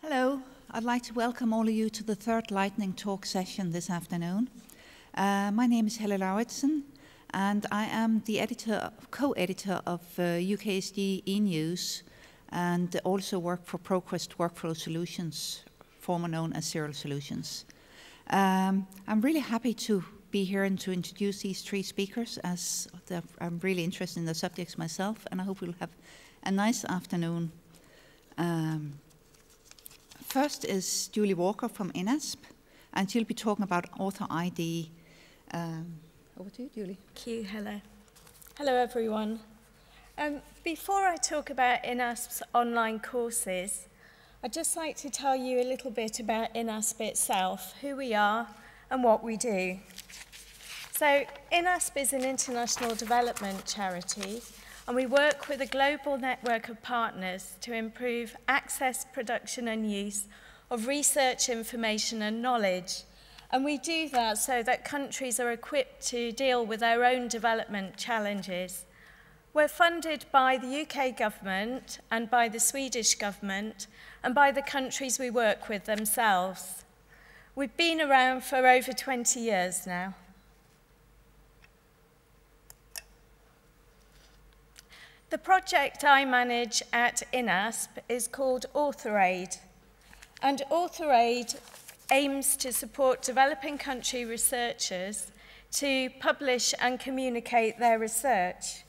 Hello, I'd like to welcome all of you to the third lightning talk session this afternoon. My name is Helle Lauritsen, and I am the co-editor of UKSG e-News, and also work for ProQuest Workflow Solutions, formerly known as Serial Solutions. I'm really happy to be here and to introduce these three speakers, as I'm really interested in the subjects myself, and I hope we'll have a nice afternoon. First is Julie Walker from InASP, and she'll be talking about author ID. Over to you, Julie. Thank you, Helle. Hello, everyone. Before I talk about InASP's online courses, I'd just like to tell you a little bit about InASP itself, who we are and what we do. So, InASP is an international development charity, and we work with a global network of partners to improve access, production and use of research, information and knowledge. And we do that so that countries are equipped to deal with their own development challenges. We're funded by the UK government and by the Swedish government and by the countries we work with themselves. We've been around for over 20 years now. The project I manage at InASP is called AuthorAid, and AuthorAid aims to support developing country researchers to publish and communicate their research.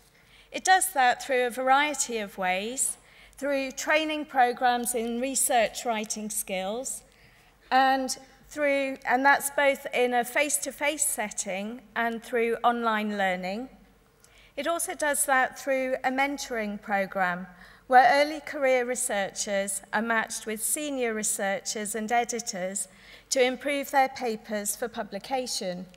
It does that through a variety of ways, through training programs in research writing skills, and that's both in a face-to-face setting and through online learning. It also does that through a mentoring program where early career researchers are matched with senior researchers and editors to improve their papers for publication.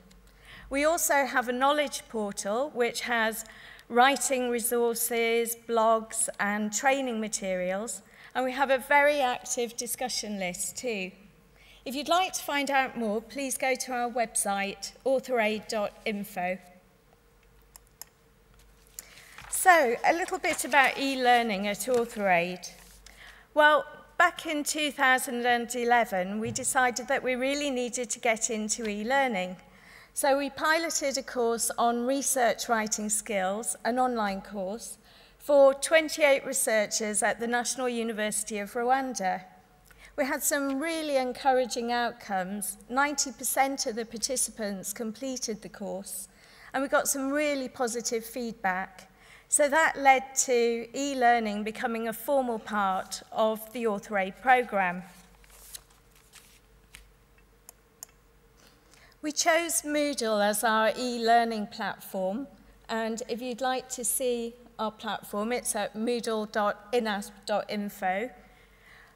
We also have a knowledge portal which has writing resources, blogs and training materials, and we have a very active discussion list too. If you'd like to find out more, please go to our website, authoraid.info. So, a little bit about e-learning at AuthorAid. Well, back in 2011, we decided that we really needed to get into e-learning. So we piloted a course on research writing skills, an online course, for 28 researchers at the National University of Rwanda. We had some really encouraging outcomes. 90% of the participants completed the course, and we got some really positive feedback. So that led to e-learning becoming a formal part of the AuthorAid programme. We chose Moodle as our e-learning platform, and if you'd like to see our platform, it's at moodle.inasp.info.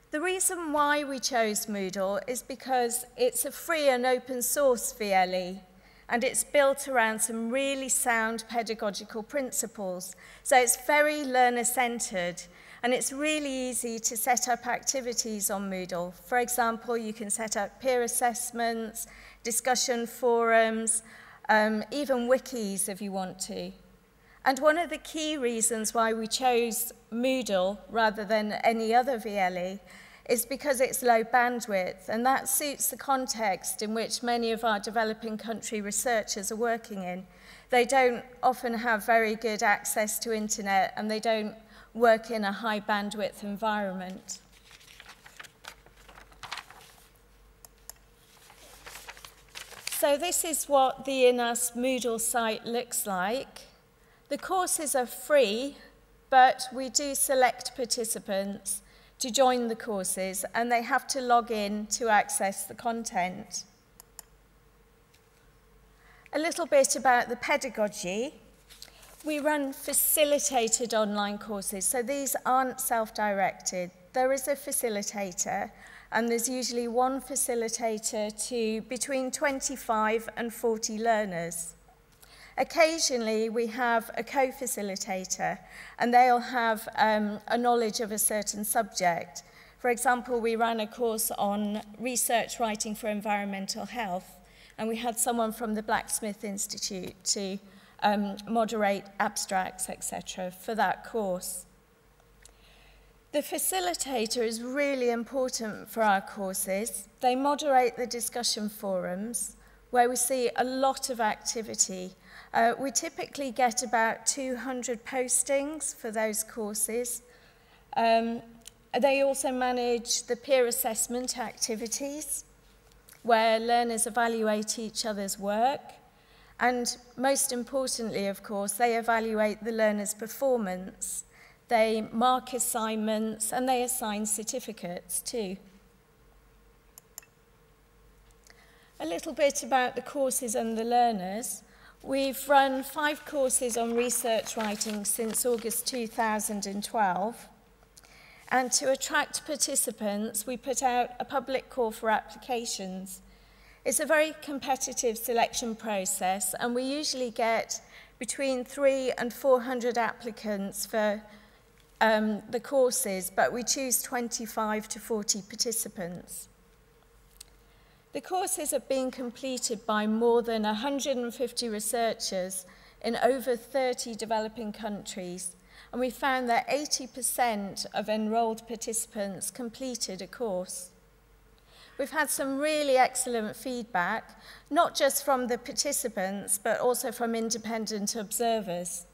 The reason why we chose Moodle is because it's a free and open source VLE, and it's built around some really sound pedagogical principles. So it's very learner-centered, and it's really easy to set up activities on Moodle. For example, you can set up peer assessments, discussion forums, even wikis if you want to. And one of the key reasons why we chose Moodle rather than any other VLE is because it's low bandwidth, and that suits the context in which many of our developing country researchers are working in. They don't often have very good access to internet, and they don't work in a high bandwidth environment. So this is what the InASP Moodle site looks like. The courses are free, but we do select participants to join the courses, and they have to log in to access the content. A little bit about the pedagogy. We run facilitated online courses, so these aren't self-directed. There is a facilitator, and there's usually one facilitator to between 25 and 40 learners. Occasionally, we have a co-facilitator, and they'll have a knowledge of a certain subject. For example, we ran a course on research writing for environmental health, and we had someone from the Blacksmith Institute to moderate abstracts, etc., for that course. The facilitator is really important for our courses. They moderate the discussion forums where we see a lot of activity. We typically get about 200 postings for those courses. They also manage the peer assessment activities where learners evaluate each other's work. And most importantly, of course, they evaluate the learner's performance. They mark assignments and they assign certificates too. A little bit about the courses and the learners. We've run 5 courses on research writing since August 2012. And to attract participants, we put out a public call for applications. It's a very competitive selection process, and we usually get between 300 and 400 applicants for the courses, but we choose 25 to 40 participants. The courses have been completed by more than 150 researchers in over 30 developing countries, and we found that 80% of enrolled participants completed a course. We've had some really excellent feedback, not just from the participants, but also from independent observers.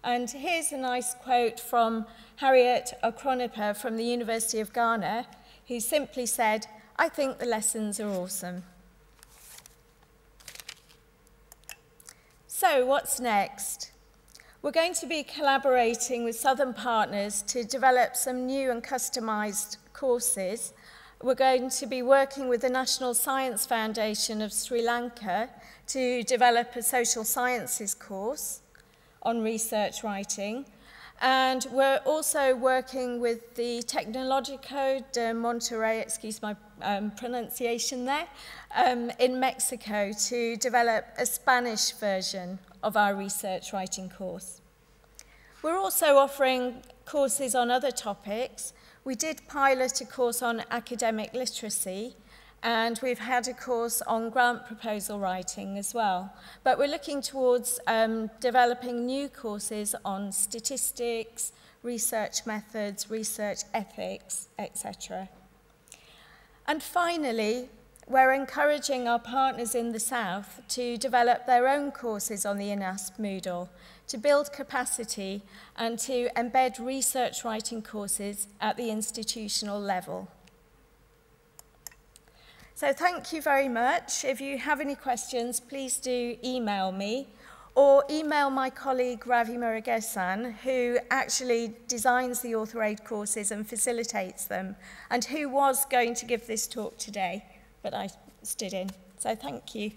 And here's a nice quote from Harriet Okronipa from the University of Ghana, who simply said, "I think the lessons are awesome." So what's next? We're going to be collaborating with Southern partners to develop some new and customized courses. We're going to be working with the National Science Foundation of Sri Lanka to develop a social sciences course on research writing. And we're also working with the Tecnológico de Monterrey, excuse my pronunciation there, in Mexico to develop a Spanish version of our research writing course. We're also offering courses on other topics. We did pilot a course on academic literacy, and we've had a course on grant proposal writing as well. But we're looking towards developing new courses on statistics, research methods, research ethics, etc. And finally, we're encouraging our partners in the South to develop their own courses on the InASP Moodle, to build capacity and to embed research writing courses at the institutional level. So thank you very much. If you have any questions, please do email me or email my colleague Ravi Murugesan, who actually designs the Author Aid courses and facilitates them, and who was going to give this talk today, but I stood in. So thank you.